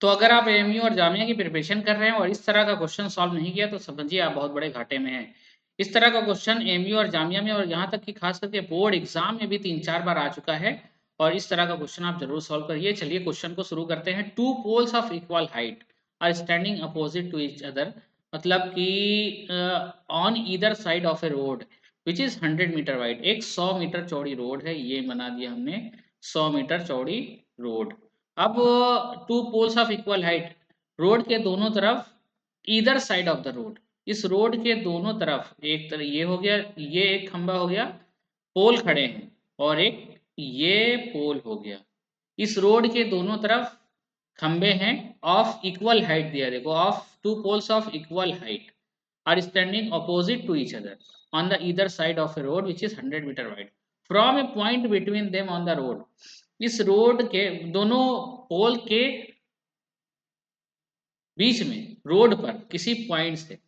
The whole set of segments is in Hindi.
तो अगर आप एएमयू और जामिया की प्रिपरेशन कर रहे हैं और इस तरह का क्वेश्चन सॉल्व नहीं किया तो समझिए आप बहुत बड़े घाटे में हैं। इस तरह का क्वेश्चन एएमयू और जामिया में और यहाँ तक कि खास करके बोर्ड एग्जाम में भी 3-4 बार आ चुका है और इस तरह का क्वेश्चन आप जरूर सॉल्व करिए। चलिए क्वेश्चन को शुरू करते हैं। Two poles of equal height are standing opposite to each other, मतलब कि on either side of a road which is 100 metre wide. एक 100 मीटर चौड़ी रोड है, ये बना दिया हमने 100 मीटर चौड़ी रोड। अब two poles of equal height, road के दोनों तरफ, either side of the road, इस रोड के दोनों तरफ, एक तरफ ये हो गया, ये एक खंबा हो गया, पोल खड़े हैं, और एक ये पोल हो गया। इस रोड के दोनों तरफ खंबे हैं ऑफ इक्वल हाइट दिया, देखो of two poles of equal height are standing opposite to each other on the either side of a road which is 100 metre wide from a point between them on the road. इस रोड के दोनों पोल के बीच में, रोड पर किसी पॉइंट से,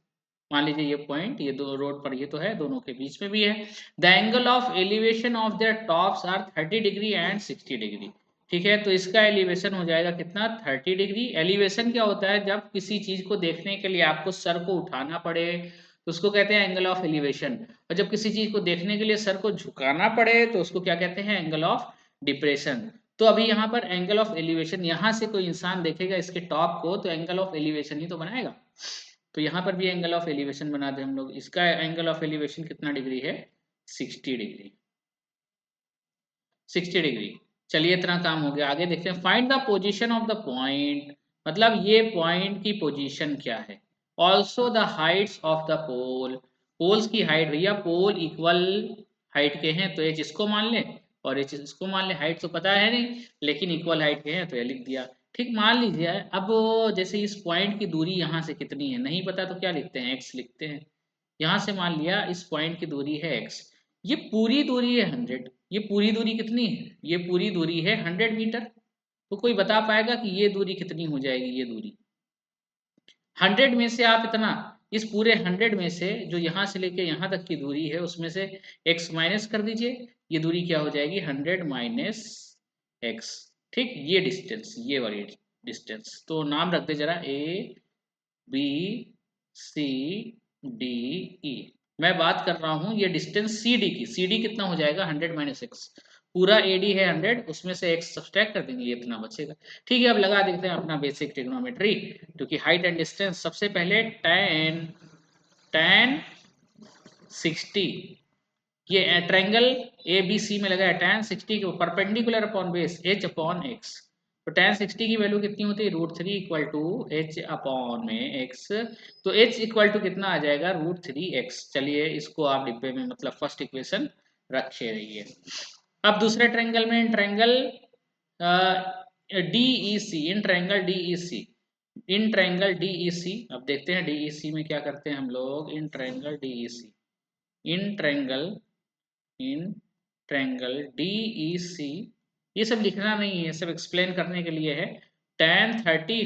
मान लीजिए ये पॉइंट, ये दो रोड पर ये तो है, दोनों के बीच में भी है। The angle of elevation of their tops are 30 degree and 60 degree. ठीक है, तो इसका एलिवेशन हो जाएगा कितना, 30 डिग्री। एलिवेशन क्या होता है, जब किसी चीज को देखने के लिए आपको सर को उठाना पड़े तो उसको कहते हैं एंगल ऑफ एलिवेशन, और जब किसी चीज को देखने के लिए सर को झुकाना पड़े तो उसको क्या कहते हैं, एंगल ऑफ डिप्रेशन। तो अभी यहाँ पर एंगल ऑफ एलिवेशन, यहाँ से कोई इंसान देखेगा इसके टॉप को तो एंगल ऑफ एलिवेशन ही तो बनाएगा। तो यहाँ पर भी एंगल ऑफ एलिवेशन बना दे हम लोग। इसका एंगल ऑफ एलिवेशन कितना डिग्री है, 60 डिग्री, 60 डिग्री। चलिए इतना काम हो गया, आगे देखते हैं। Find the position of the point, मतलब ये पॉइंट की पोजीशन क्या है। Also the heights of the pole, poles की हाइट, भैया पोल इक्वल हाइट के हैं तो एच इसको मान ले और एच इसको मान ले। हाइट तो पता है नहीं लेकिन इक्वल हाइट के हैं तो ये लिख दिया। ठीक, मान लीजिए अब जैसे इस पॉइंट की दूरी यहाँ से कितनी है नहीं पता तो क्या लिखते हैं, एक्स लिखते हैं। यहाँ से मान लिया इस पॉइंट की दूरी है एक्स, ये पूरी दूरी है 100। ये पूरी दूरी कितनी है, ये पूरी दूरी है 100 मीटर। तो कोई बता पाएगा कि ये दूरी कितनी हो जाएगी, ये दूरी 100 में से आप इतना, इस पूरे 100 में से जो यहाँ से लेके यहाँ तक की दूरी है उसमें से x माइनस कर दीजिए, ये दूरी क्या हो जाएगी, 100 माइनस एक्स। ठीक, ये डिस्टेंस, ये वाली डिस्टेंस, तो नाम रख दे जरा A B C D E. मैं बात कर रहा हूँ ये डिस्टेंस सी डी की, सी डी कितना हो जाएगा, 100 माइनस एक्स। पूरा ए डी है 100, उसमें से एक्स सब्सट्रैक्ट कर देंगे, ये इतना बचेगा। ठीक है, अब लगा देखते हैं अपना बेसिक ट्रिग्नोमेट्री, क्योंकि हाइट एंड डिस्टेंस। सबसे पहले टेन टेन 60, ये ट्रायंगल ए बी सी में लगा है, tan 60 के perpendicular upon base h upon x। तो tan 60 की वैल्यू कितनी होती है, √3 इक्वल टू h अपॉन में x। तो h इक्वल टू कितना आ जाएगा, √3x। चलिए इसको आप डिब्बे में, मतलब फर्स्ट इक्वेशन रखे रहिए। अब दूसरे ट्रायंगल में, in triangle D E C, in triangle D E C, in triangle D E C. अब देखते हैं डी ई सी में क्या करते हैं हम लोग। In triangle D E C, in triangle, in triangle D E C, ये सब लिखना नहीं है, सब एक्सप्लेन करने के लिए है। tan 30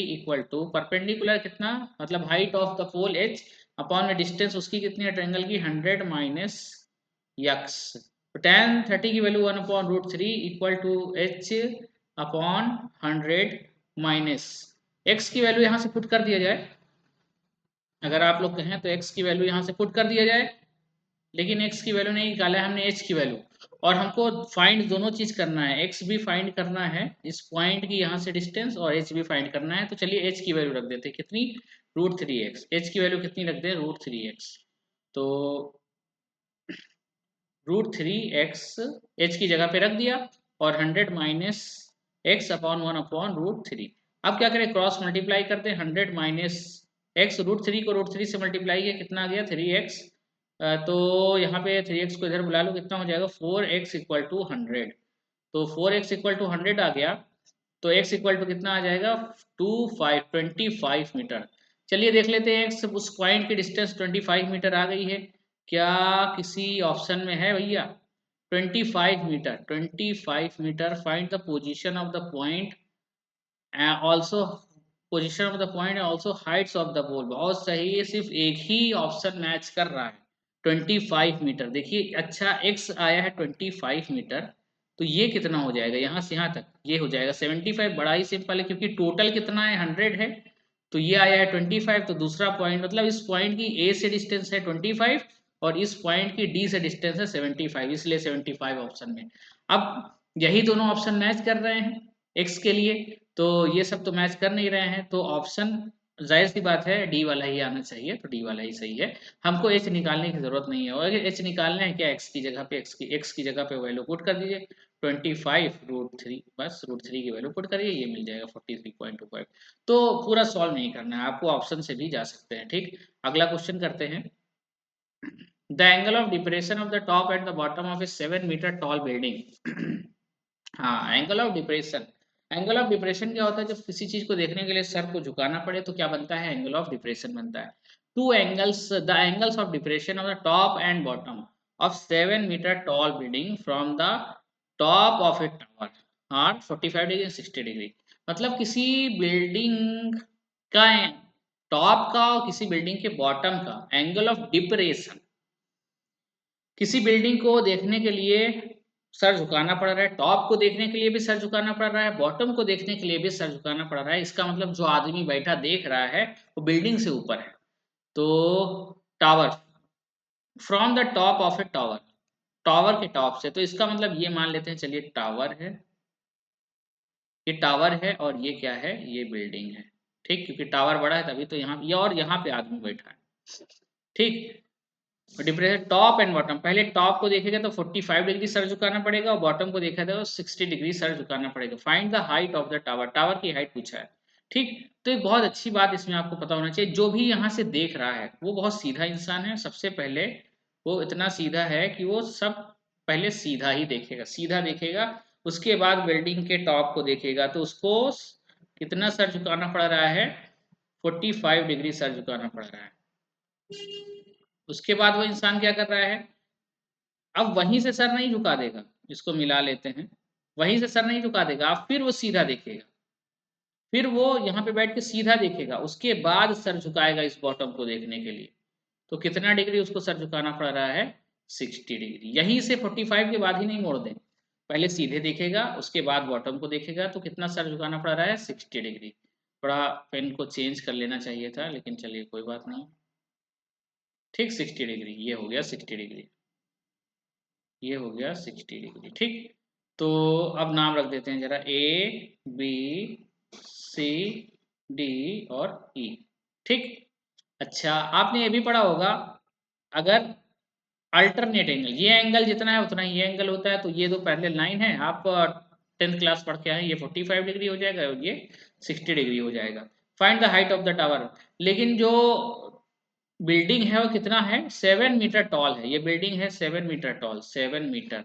इक्वल टू परपेंडिकुलर कितना, मतलब height of the pole h upon में डिस्टेंस उसकी कितनी है ट्रायंगल की, 100 माइनस यक्स। तो tan 30 की value 1/√3 equal to h upon 100 minus x की वैल्यू यहाँ से पुट कर दिया जाए। अगर आप लोग कहें तो x की वैल्यू यहाँ से पुट कर दिया जाए, लेकिन x की वैल्यू नहीं निकाला है हमने, h की वैल्यू। और हमको फाइंड दोनों चीज करना है, x भी फाइंड करना है इस पॉइंट की यहाँ से डिस्टेंस, और h भी फाइंड करना है। तो चलिए h की वैल्यू रख देते हैं कितनी, √3x। h की वैल्यू कितनी रख दें, √3x। तो √3x h की जगह पे रख दिया, और 100 माइनस एक्स अपॉन 1/√3। अब क्या करें, क्रॉस मल्टीप्लाई करते हैं, 100 माइनस एक्स, √3 को √3 से मल्टीप्लाई किया कितना आ गया, 3x। तो यहाँ पे 3x को इधर बुला लो, कितना हो जाएगा, 4x इक्वल टू 100। तो 4x इक्वल टू 100 आ गया, तो x इक्वल टू कितना आ जाएगा, 25 मीटर। चलिए देख लेते हैं x, उस पॉइंट की डिस्टेंस 25 मीटर आ गई है। क्या किसी ऑप्शन में है भैया, 25 metre, 25 metre. Find the position of the point, also position of the point also heights of the pole. बहुत सही है, सिर्फ एक ही ऑप्शन मैच कर रहा है, 25 मीटर। देखिए अच्छा, x आया है 25 मीटर, तो ये कितना हो जाएगा, यहाँ से यहाँ तक ये हो जाएगा 75। बड़ा ही सिंपल है, क्योंकि टोटल कितना है 100 है, तो ये आया है 25। तो दूसरा पॉइंट मतलब इस पॉइंट की ए से डिस्टेंस है 25 और इस पॉइंट की डी से डिस्टेंस है 75, इसलिए 75 ऑप्शन में। अब यही दोनों ऑप्शन मैच कर रहे हैं एक्स के लिए, तो ये सब तो मैच कर नहीं रहे हैं, तो ऑप्शन जाहिर सी बात है डी वाला ही आना चाहिए, तो डी वाला ही सही है। हमको एच निकालने की जरूरत नहीं है, और अगर एच निकालना है क्या, एक्स की जगह पे एक्स की जगह पे वैल्यू पुट कर दीजिए 25√3, बस √3 की वैल्यू पुट करिए, ये मिल जाएगा 43.25। तो पूरा सॉल्व नहीं करना है आपको, ऑप्शन से भी जा सकते हैं। ठीक, अगला क्वेश्चन करते हैं। The angle of depression of the top and the bottom of a 7 metre tall building. हाँ, angle of depression. Angle of depression क्या होता है, जब किसी चीज को देखने के लिए सर को झुकाना पड़े तो क्या बनता है, एंगल ऑफ डिप्रेशन बनता है। Two angles, the angles of depression of the top and bottom of 7 metre tall building from the top of a tower are 45 degree 60 degree. मतलब किसी बिल्डिंग का टॉप का और किसी बिल्डिंग के बॉटम का एंगल ऑफ डिप्रेशन, किसी बिल्डिंग को देखने के लिए सर झुकाना पड़ रहा है, टॉप को देखने के लिए भी सर झुकाना पड़ रहा है, बॉटम को देखने के लिए भी सर झुकाना पड़ रहा है। इसका मतलब जो आदमी बैठा देख रहा है वो बिल्डिंग से ऊपर है। तो tower, from the top of a tower, tower के टॉप से, तो इसका मतलब ये मान लेते हैं, चलिए टावर है, ये टावर है और ये क्या है, ये बिल्डिंग है। ठीक, क्योंकि टावर बड़ा है तभी तो यहाँ ये, और यहाँ पे आदमी बैठा है। ठीक, डिप्रेशन टॉप एंड बॉटम, पहले टॉप को देखेगा तो 45 डिग्री सर झुकाना पड़ेगा, और बॉटम को देखा तो 60 डिग्री सर झुकाना पड़ेगा। Find the height of the tower, tower की हाइट पूछा है। ठीक, तो एक बहुत अच्छी बात इसमें आपको पता होना चाहिए, जो भी यहाँ से देख रहा है वो बहुत सीधा इंसान है। सबसे पहले वो इतना सीधा है कि वो सब पहले सीधा ही देखेगा, सीधा देखेगा, उसके बाद बिल्डिंग के टॉप को देखेगा तो उसको कितना सर झुकाना पड़ रहा है, 45 डिग्री सर झुकाना पड़ रहा है। उसके बाद वो इंसान क्या कर रहा है, अब वहीं से सर नहीं झुका देगा, इसको मिला लेते हैं, वहीं से सर नहीं झुका देगा, अब फिर वो सीधा देखेगा, फिर वो यहाँ पे बैठ के सीधा देखेगा, उसके बाद सर झुकाएगा इस बॉटम को देखने के लिए। तो कितना डिग्री उसको सर झुकाना पड़ रहा है, 60 डिग्री। यहीं से 45 के बाद ही नहीं मोड़ दें, पहले सीधे देखेगा उसके बाद बॉटम को देखेगा, तो कितना सर झुकाना पड़ रहा है, 60 डिग्री। थोड़ा पेन को चेंज कर लेना चाहिए था, लेकिन चलिए कोई बात नहीं। ठीक, 60 डिग्री, ये हो गया 60 डिग्री, ये हो गया 60 डिग्री। ठीक, तो अब नाम रख देते हैं जरा, ए बी सी डी और ई। ठीक, अच्छा आपने ये भी पढ़ा होगा, अगर अल्टरनेट एंगल, ये एंगल जितना है उतना ही ये एंगल होता है, तो ये दो पैरेलल लाइन है, आप 10th क्लास पढ़ के आए, ये 45 डिग्री हो जाएगा और ये 60 डिग्री हो जाएगा। Find the height of the tower, लेकिन जो बिल्डिंग है वो कितना है, 7 मीटर टॉल है, ये बिल्डिंग है 7 मीटर टॉल, 7 मीटर।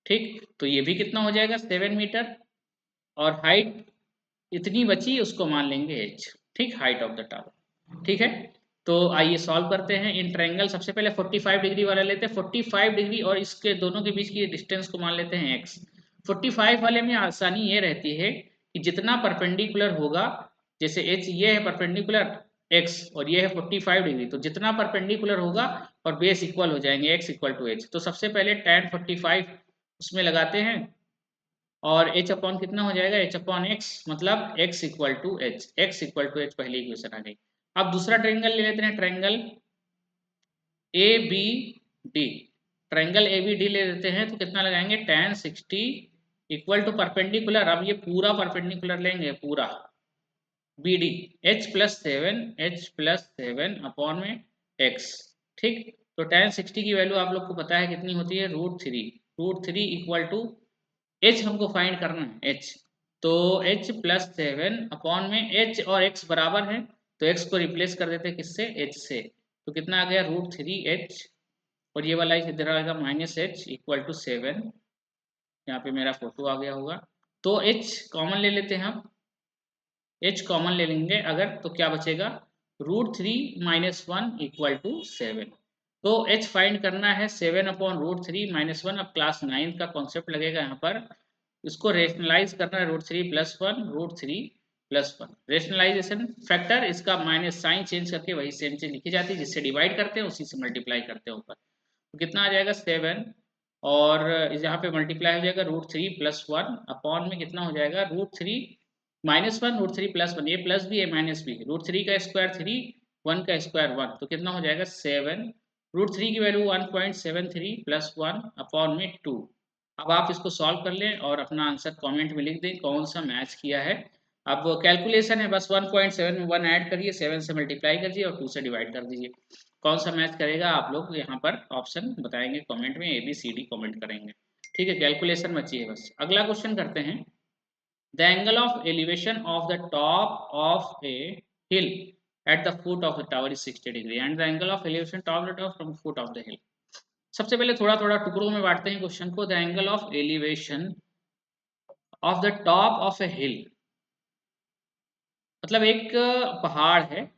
ठीक, तो ये भी कितना हो जाएगा, 7 मीटर, और हाइट इतनी बची उसको मान लेंगे h। ठीक, हाइट ऑफ द टावर। ठीक है, तो आइए सॉल्व करते हैं। इन ट्रायंगल सबसे पहले 45 डिग्री वाला लेते हैं, 45 डिग्री और इसके दोनों के बीच की डिस्टेंस को मान लेते हैं x। 45 वाले में आसानी ये रहती है कि जितना परपेंडिकुलर होगा, जैसे h ये है परपेंडिकुलर x और ये है 45 डिग्री, तो जितना परपेंडिकुलर होगा और बेस इक्वल हो जाएंगे, x इक्वल टू h। तो सबसे पहले tan 45 उसमें लगाते हैं, और h अपॉन कितना हो जाएगा, h अपॉन x, मतलब x equal to h, x equal to h पहली इक्वेशन आ गई। अब दूसरा ट्रायंगल ले लेते हैं, triangle A B D, triangle A B D ले लेते हैं, तो कितना लगाएंगे, tan 60 इक्वल टू परपेंडिकुलर, अब ये पूरा परपेंडिकुलर लेंगे पूरा, बी डी h+7 अपॉन में x। ठीक, तो tan 60 की वैल्यू आप लोग को पता है कितनी होती है, √3, √3 इक्वल टू h हमको फाइंड करना है h, तो h+7 अपॉन में h और x बराबर है, तो x को रिप्लेस कर देते हैं किससे, h से, तो कितना आ गया, √3h, और ये वाला इधर आएगा -h इक्वल टू 7। यहाँ पे मेरा फोटो आ गया होगा, तो h कॉमन ले लेते हैं हम, h कॉमन ले लेंगे अगर, तो क्या बचेगा, √3 - 1 इक्वल टू 7। तो h फाइंड करना है 7 अपॉन √3 - 1। अब क्लास 9 का कॉन्सेप्ट लगेगा यहाँ पर, इसको रेशनलाइज करना है, √3 + 1, √3 + 1, रेशनलाइजेशन फैक्टर, इसका माइनस साइन चेंज करके वही सेम चीज लिखी जाती है, जिससे डिवाइड करते हैं उसी से मल्टीप्लाई करते हैं ऊपर, तो कितना आ जाएगा 7 और यहाँ पे मल्टीप्लाई हो जाएगा √3 + 1 अपॉन में कितना हो जाएगा √3 -1 √3 + 1, ये प्लस भी है माइनस भी है, √3 का स्क्वायर 3, 1 का स्क्वायर 1, तो कितना हो जाएगा 7, √3 की वैल्यू 1.73 + 1 अपॉन में 2। अब आप इसको सॉल्व कर लें और अपना आंसर कमेंट में लिख दें कौन सा मैच किया है। अब कैलकुलेशन है, बस 1.7 में 1 ऐड करिए, 7 से मल्टीप्लाई कीजिए और 2 से डिवाइड कर दीजिए। कौन सा मैच करेगा आप लोग यहाँ पर ऑप्शन बताएंगे कमेंट में, ABCD कमेंट करेंगे। ठीक है, कैलकुलेशन बची है बस। अगला क्वेश्चन करते हैं। The angle of elevation of the top of a hill at the foot of the tower is 60 degree and the angle of elevation top the top from foot of the हिल। सबसे पहले थोड़ा थोड़ा टुकड़ों में बांटते हैं क्वेश्चन को। The angle of elevation of the top of a hill, मतलब एक पहाड़ है,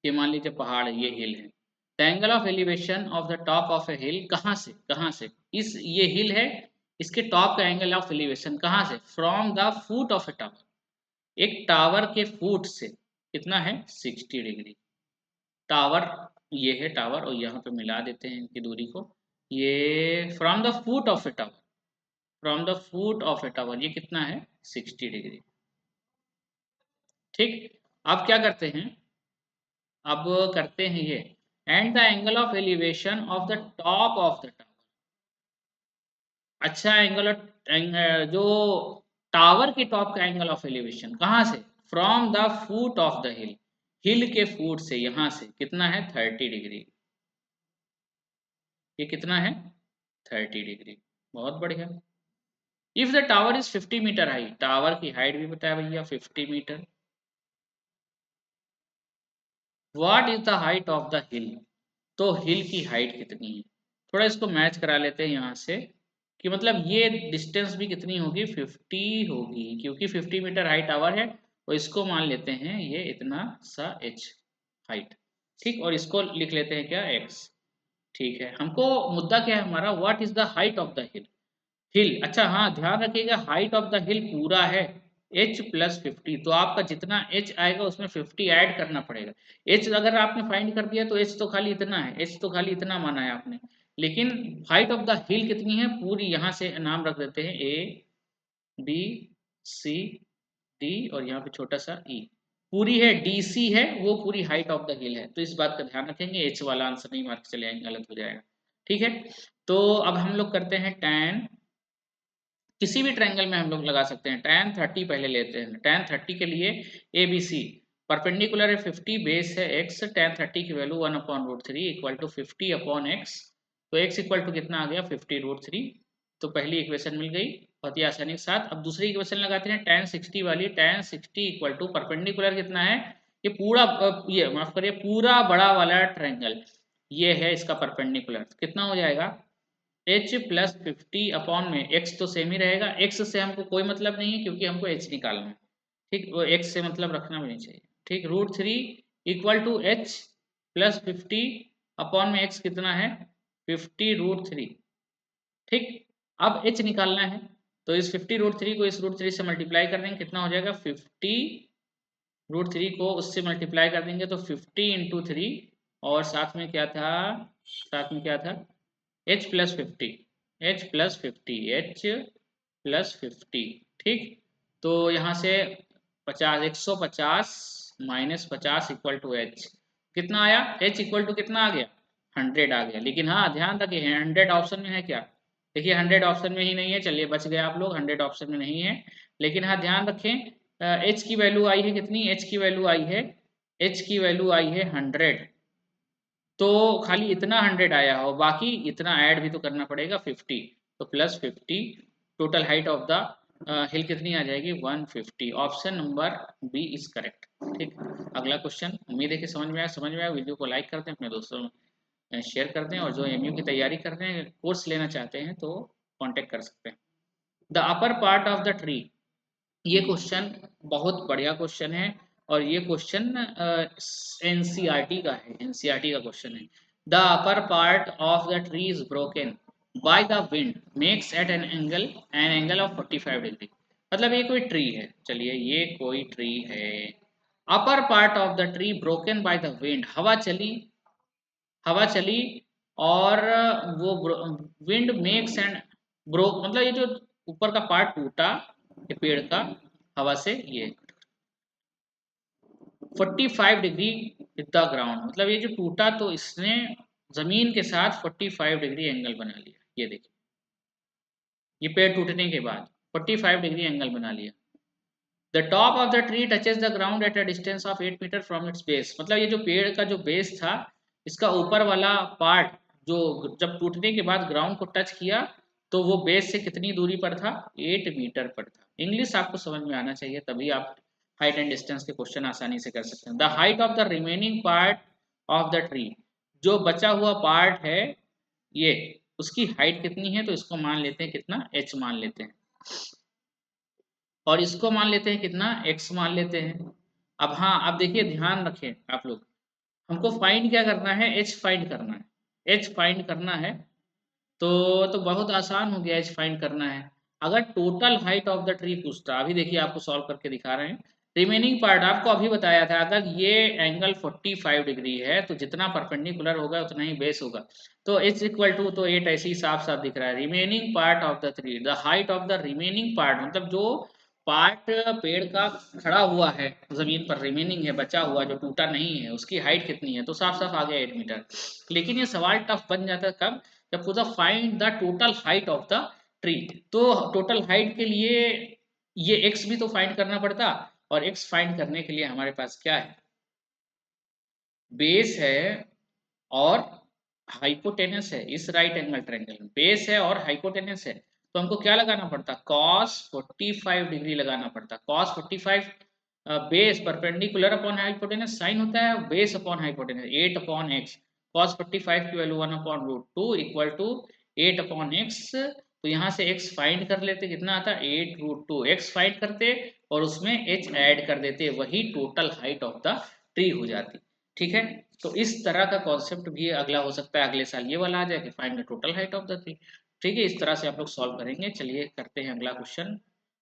ये मान लीजिए पहाड़ है, ये हिल है। The angle of elevation of the top of a hill, कहाँ से इस ये हिल है, इसके टॉप का एंगल ऑफ एलिवेशन कहाँ से, from the foot of a tower, एक टावर के फुट से कितना है 60 डिग्री। टावर ये है टावर, और यहाँ पे मिला देते हैं इनकी दूरी को, ये from the foot of a tower, from the foot of a tower ये कितना है 60 डिग्री। ठीक, अब क्या करते हैं, अब करते हैं ये, and the angle of elevation of the top of the tower. अच्छा, जो टावर के टॉप का एंगल ऑफ एलिवेशन कहाँ से, from the foot of the hill, hill के फुट से, यहाँ से कितना है 30 डिग्री। ये कितना है 30 डिग्री, बहुत बढ़िया। If the tower is 50 metre high, tower की हाइट भी बताया भैया 50 metre. What is the height of the hill, तो हिल की हाइट कितनी है। थोड़ा इसको मैच करा लेते हैं यहाँ से, कि मतलब ये डिस्टेंस भी कितनी होगी 50 होगी, क्योंकि 50 मीटर हाइट टावर है, और इसको मान लेते हैं ये इतना सा h हाइट। ठीक, और इसको लिख लेते हैं क्या x। ठीक है, हमको मुद्दा क्या है हमारा, what is the height of the hill, hill. अच्छा हाँ, ध्यान रखिएगा हाइट ऑफ द हिल पूरा है h + 50, तो आपका जितना h आएगा उसमें 50 ऐड करना पड़ेगा। h अगर आपने फाइंड कर दिया तो h तो खाली इतना है, h तो खाली इतना माना है आपने, लेकिन हाइट ऑफ द हिल कितनी है पूरी, यहाँ से नाम रख देते हैं ABCD और यहाँ पे छोटा सा e, पूरी है DC है, वो पूरी हाइट ऑफ द हिल है। तो इस बात का ध्यान रखेंगे, h वाला आंसर नहीं मार के चले आएंगे, गलत हो जाएगा। ठीक है, तो अब हम लोग करते हैं tan, किसी भी ट्रायंगल में हम लोग लगा सकते हैं। tan 30 पहले लेते हैं, tan 30 के लिए ABC परपेंडिकुलर है 50, बेस है x, tan 30 की value 1/√3 equal to 50 upon x, तो x इक्वल टू कितना आ गया 50√3। तो पहली इक्वेशन मिल गई बहुत ही आसानी के साथ। अब दूसरी इक्वेशन लगाते हैं tan 60 वाली, tan 60 इक्वल टू परपेंडिकुलर कितना है, ये पूरा ये माफ करिए पूरा बड़ा वाला ट्रायंगल, ये है इसका परपेंडिकुलर, कितना हो जाएगा h + 50 अपॉन में x तो सेम ही रहेगा, x से हमको कोई मतलब नहीं है क्योंकि हमको h निकालना है। ठीक, वो x से मतलब रखना भी नहीं चाहिए। ठीक, √3 इक्वल टू h + 50 अपॉन में x कितना है 50√3। ठीक, अब h निकालना है, तो इस 50√3 को इस √3 से मल्टीप्लाई कर देंगे, कितना हो जाएगा 50√3 को उससे मल्टीप्लाई कर देंगे तो 50 × 3, और साथ में क्या था, साथ में क्या था h + 50, h + 50, h + 50। ठीक, तो यहाँ से 50, 150 - 50 इक्वल टू h, कितना आया h इक्वल टू कितना आ गया 100 आ गया। लेकिन हाँ ध्यान रखिए 100 ऑप्शन में है क्या, देखिए 100 ऑप्शन में ही नहीं है, चलिए बच गए आप लोग, 100 ऑप्शन में नहीं है। लेकिन हाँ ध्यान रखें h की वैल्यू आई है कितनी, h की वैल्यू आई है, h की वैल्यू आई है 100, तो खाली इतना 100 आया हो, बाकी इतना ऐड भी तो करना पड़ेगा 50, तो +50, total height of the hill कितनी आ जाएगी 150। Option number B is correct. ठीक, अगला क्वेश्चन, उम्मीद है कि समझ में आया, वीडियो को लाइक कर दें, अपने दोस्तों में शेयर कर दें, और जो MU की तैयारी कर रहे हैं, कोर्स लेना चाहते हैं तो कॉन्टेक्ट कर सकते हैं। The upper part of the tree, ये क्वेश्चन बहुत बढ़िया क्वेश्चन है, और ये क्वेश्चन NCERT का है, NCERT का क्वेश्चन है। The upper part of the tree is broken by the wind makes at an angle of 45 degree. मतलब ये कोई ट्री है, चलिए ये कोई ट्री है, अपर part of the tree broken by the wind, हवा चली और वो विंड मेक्स एंड ब्रोक, मतलब ये जो ऊपर का पार्ट टूटा ये पेड़ का हवा से, ये 45 डिग्री विद द ग्राउंड, मतलब ये जो टूटा तो इसने जमीन के साथ 45 डिग्री एंगल बना लिया। ये देखिए, ये पेड़ टूटने के बाद 45 डिग्री एंगल बना लिया। The top of the tree touches the ground at a distance of 8 metre from its base, मतलब ये जो पेड़ का जो बेस था, इसका ऊपर वाला पार्ट जो जब टूटने के बाद ग्राउंड को टच किया तो वो बेस से कितनी दूरी पर था, 8 मीटर पर था। इंग्लिश आपको समझ में आना चाहिए, तभी आप हाइट एंड डिस्टेंस के क्वेश्चन आसानी से कर सकते हैं। The height of the remaining part of the tree, जो बचा हुआ पार्ट है ये, उसकी हाइट कितनी है, तो इसको मान लेते हैं कितना, h मान लेते हैं, और इसको मान लेते हैं कितना, x मान लेते हैं। अब हाँ, अब देखिए ध्यान रखें आप लोग, हमको फाइंड क्या करना है, h फाइंड करना है, h फाइंड करना है। तो बहुत आसान हो गया, h फाइंड करना है। अगर total height of the tree पूछता, अभी देखिए आपको सॉल्व करके दिखा रहे हैं। रिमेनिंग पार्ट आपको अभी बताया था, अगर ये एंगल 45 डिग्री है तो जितना परपेंडिकुलर होगा उतना ही बेस होगा, तो h इक्वल टू, तो 8 ऐसे ही साफ साफ दिख रहा है। Remaining part of the tree, the height of the remaining part, मतलब जो पार्ट पेड़ का खड़ा हुआ है जमीन पर, रिमेनिंग है, बचा हुआ जो टूटा नहीं है, उसकी हाइट कितनी है, तो साफ साफ आ गया 8 मीटर। लेकिन ये सवाल टफ बन जाता है कब, जब पूछा find the total height of the tree, तो टोटल हाइट के लिए ये x भी तो फाइंड करना पड़ता, और x फाइंड करने के लिए हमारे पास क्या है, बेस है और हाइपोटेनस है। इस राइट एंगल ट्रायंगल में बेस है और हाइपोटेनस है, तो हमको क्या लगाना पड़ता, cos 45 डिग्री लगाना पड़ता। cos 45 base perpendicular upon hypotenuse, sine होता है base upon hypotenuse, 8 upon x. cos 45 की value 1 upon root two equal to 8 upon x, तो यहाँ से x फाइंड कर लेते, कितना आता है 8 रूट टू, एक्स फाइंड करते और उसमें h ऐड कर देते, वही total height of the tree हो जाती। ठीक है, तो इस तरह का कॉन्सेप्ट भी अगला हो सकता है, अगले साल ये वाला आ जाए कि find the total height of the tree. ठीक है, इस तरह से आप लोग सॉल्व करेंगे। चलिए करते हैं अगला क्वेश्चन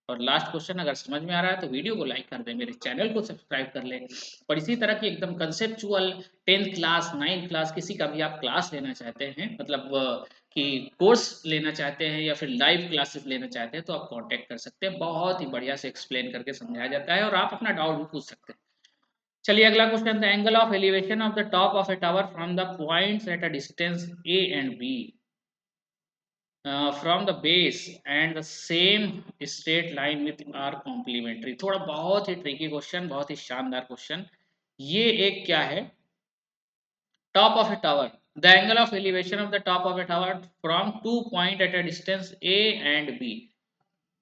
और लास्ट क्वेश्चन। अगर समझ में आ रहा है तो वीडियो को लाइक कर दें, मेरे चैनल को सब्सक्राइब कर लें, और इसी तरह की एकदम conceptual 10th class 9th class किसी का भी आप क्लास लेना चाहते हैं, मतलब कि कोर्स लेना चाहते हैं या फिर लाइव क्लासेस लेना चाहते हैं, तो आप कांटेक्ट कर सकते हैं। बहुत ही बढ़िया से एक्सप्लेन करके समझाया जाता है और आप अपना डाउट भी पूछ सकते हैं। चलिए अगला question, the angle of elevation of the top of a tower from the points at a distance A and B from the base and the same straight line with are complementary. थोड़ा बहुत ही ट्रिकी क्वेश्चन, बहुत ही शानदार क्वेश्चन। ये एक क्या है, top of a tower, the angle of elevation of the top of a tower from two point at a distance A and B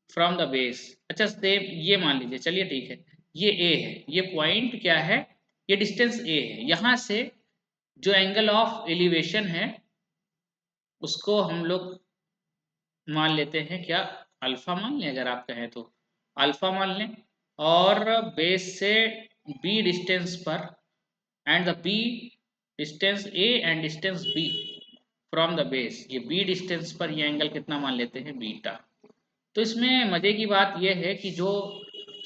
from the base. अच्छा सेम ये मान लीजिए, चलिए ठीक है, ये ए है, ये पॉइंट क्या है, ये डिस्टेंस ए है, यहाँ से जो एंगल ऑफ एलिवेशन है उसको हम लोग मान लेते हैं क्या, अल्फा मान लें, अगर आप कहें तो अल्फा मान लें, और बेस से बी डिस्टेंस पर and the B distance A and distance B from the base, ये बी डिस्टेंस पर ये एंगल कितना मान लेते हैं, बीटा। तो इसमें मजे की बात यह है कि जो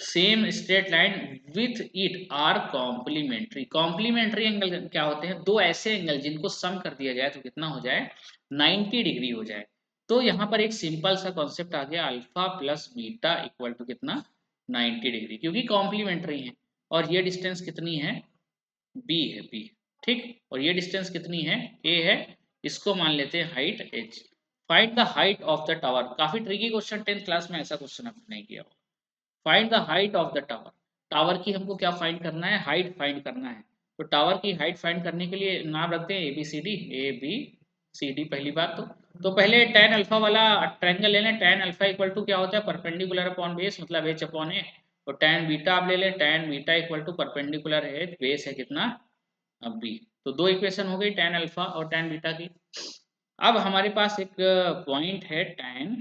same straight line with it are complementary, complementary angle क्या होते हैं, दो ऐसे एंगल जिनको सम कर दिया जाए तो कितना हो जाए, 90 डिग्री हो जाए। तो यहाँ पर एक सिंपल सा कॉन्सेप्ट आ गया, alpha plus beta equal to कितना, 90 डिग्री, क्योंकि कॉम्प्लीमेंट्री है। और ये डिस्टेंस कितनी है, बी है, बी। ठीक, और ये डिस्टेंस कितनी है, ए है, इसको मान लेते हैं height H. Find the height of the tower, काफी ट्रिकी क्वेश्चन, 10th क्लास में ऐसा क्वेश्चन आपने नहीं किया होगा। Find the height of the tower, tower की हमको क्या फाइंड करना है, हाइट फाइंड करना है। तो टावर की हाइट फाइंड करने के लिए नाम रखते हैं ABCD, ABCD पहली बात। तो पहले tan अल्फा वाला ट्रायंगल ले लें, tan अल्फा इक्वल टू क्या होता है, परपेंडिकुलर अपॉन बेस, मतलब h अपॉन ए। तो tan बीटा आप ले लें, tan beta equal to perpendicular है, बेस है कितना, अब बी। तो दो इक्वेशन हो गई tan अल्फा और tan बीटा की। अब हमारे पास एक पॉइंट है tan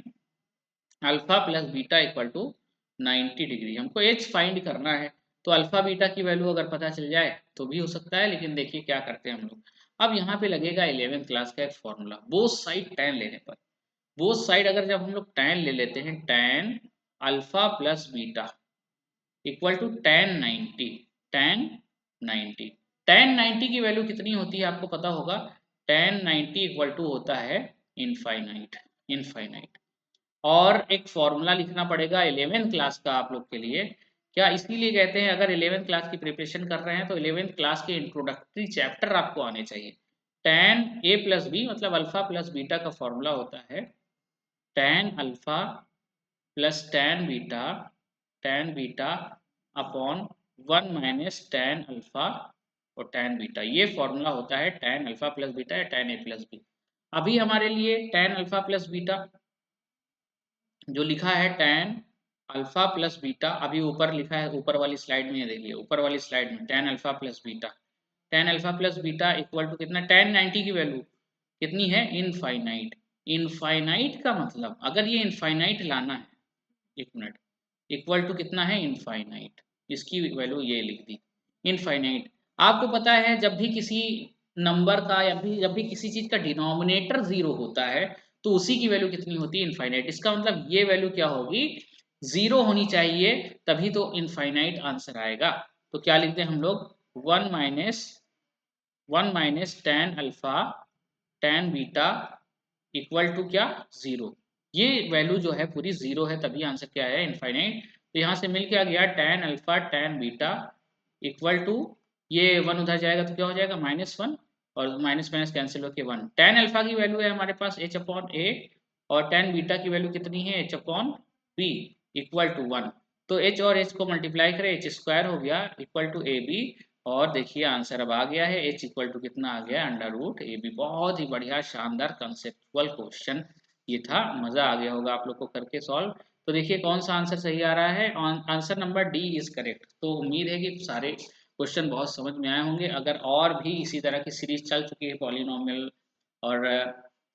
alpha plus beta equal to 90 degree, हमको एच फाइंड करना है। तो अल्फा बीटा की वैल्यू अगर पता चल जाए तो भी हो सकता है, लेकिन देखिए क्या करते हैं हम लोग। अब यहाँ पे लगेगा 11th क्लास का एक फॉर्मूला, बोथ साइड tan लेने पर, बोथ साइड अगर जब हम लोग tan ले लेते हैं, tan alpha plus beta equal to tan 90, tan 90, tan 90 की वैल्यू कितनी होती है आपको पता होगा, tan 90 इक्वल टू होता है इनफाइनाइट, इनफाइनाइट। और एक फॉर्मूला लिखना पड़ेगा 11th क्लास का आप लोग के लिए। क्या इसीलिए कहते हैं अगर 11th क्लास की प्रिपरेशन कर रहे हैं तो 11th क्लास के इंट्रोडक्टरी चैप्टर आपको आने चाहिए। tan a प्लस बी मतलब अल्फा प्लस बीटा का फॉर्मूला होता है tan alpha plus tan beta upon 1 minus tan alpha और tan बीटा। ये फॉर्मूला होता है tan अल्फा प्लस बीटा या tan a प्लस बी। अभी हमारे लिए tan अल्फा प्लस बीटा जो लिखा है tan अल्फा प्लस बीटा, अभी ऊपर लिखा है ऊपर वाली स्लाइड में, ये देखिए ऊपर वाली स्लाइड में tan alpha plus beta, tan alpha plus beta equal to कितना, tan 90 की वैल्यू कितनी है, इनफाइनाइट। इनफाइनाइट का मतलब अगर ये इनफाइनाइट लाना है, एक मिनट, इक्वल टू कितना है, इनफाइनाइट, इसकी वैल्यू ये लिख दी इनफाइनाइट। आपको पता है जब भी किसी नंबर का या भी जब भी किसी चीज का डिनोमिनेटर जीरो होता है तो उसी की वैल्यू कितनी होती है, इनफाइनाइट। इसका मतलब ये वैल्यू क्या होगी, जीरो होनी चाहिए, तभी तो इनफाइनाइट आंसर आएगा। तो क्या लिखते हैं हम लोग, one minus tan alpha tan beta equal to क्या, जीरो। ये वैल्यू जो है पूरी जीरो है, तभी आंसर क्या है, इनफाइनाइट। तो यहाँ से मिल क्या गया, tan alpha tan beta equal to, ये वन उधर जाएगा तो क्या हो जाएगा, -1, और माइनस माइनस कैंसिल होकर 1। tan अल्फा की वैल्यू है हमारे पास h अपॉन a, और tan बीटा की वैल्यू कितनी है, h upon b equal to 1। तो h और h को मल्टीप्लाई करें, h स्क्वायर हो गया इक्वल टू ए बी। और देखिए आंसर अब आ गया है, h इक्वल टू कितना आ गया, √ab। बहुत ही बढ़िया शानदार कंसेप्चुअल क्वेश्चन ये था, मजा आ गया होगा आप लोग को करके सॉल्व। तो देखिए कौन सा आंसर सही आ रहा है, answer number D is correct. तो उम्मीद है कि सारे क्वेश्चन बहुत समझ में आए होंगे। अगर और भी इसी तरह की सीरीज चल चुकी है, पॉलिनोमियल और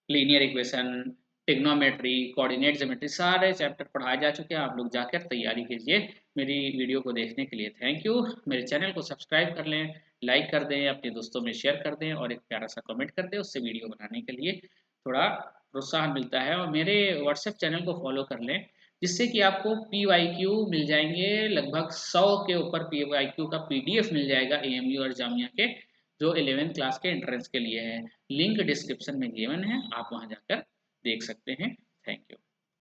linear equation, trigonometry, coordinate geometry, सारे चैप्टर पढ़ाए जा चुके हैं। आप लोग जाकर तैयारी कीजिए। मेरी वीडियो को देखने के लिए थैंक यू। मेरे चैनल को सब्सक्राइब कर लें, लाइक कर दें, अपने दोस्तों में शेयर कर दें, और एक प्यारा सा कमेंट कर दें, उससे वीडियो बनाने के लिए थोड़ा प्रोत्साहन मिलता है। और मेरे व्हाट्सएप चैनल को फॉलो कर लें, जिससे कि आपको PYQ मिल जाएंगे, लगभग 100 के ऊपर PYQ का PDF मिल जाएगा AMU और जामिया के, जो 11th क्लास के एंट्रेंस के लिए है। लिंक डिस्क्रिप्शन में गिवन है, आप वहां जाकर देख सकते हैं। Thank you.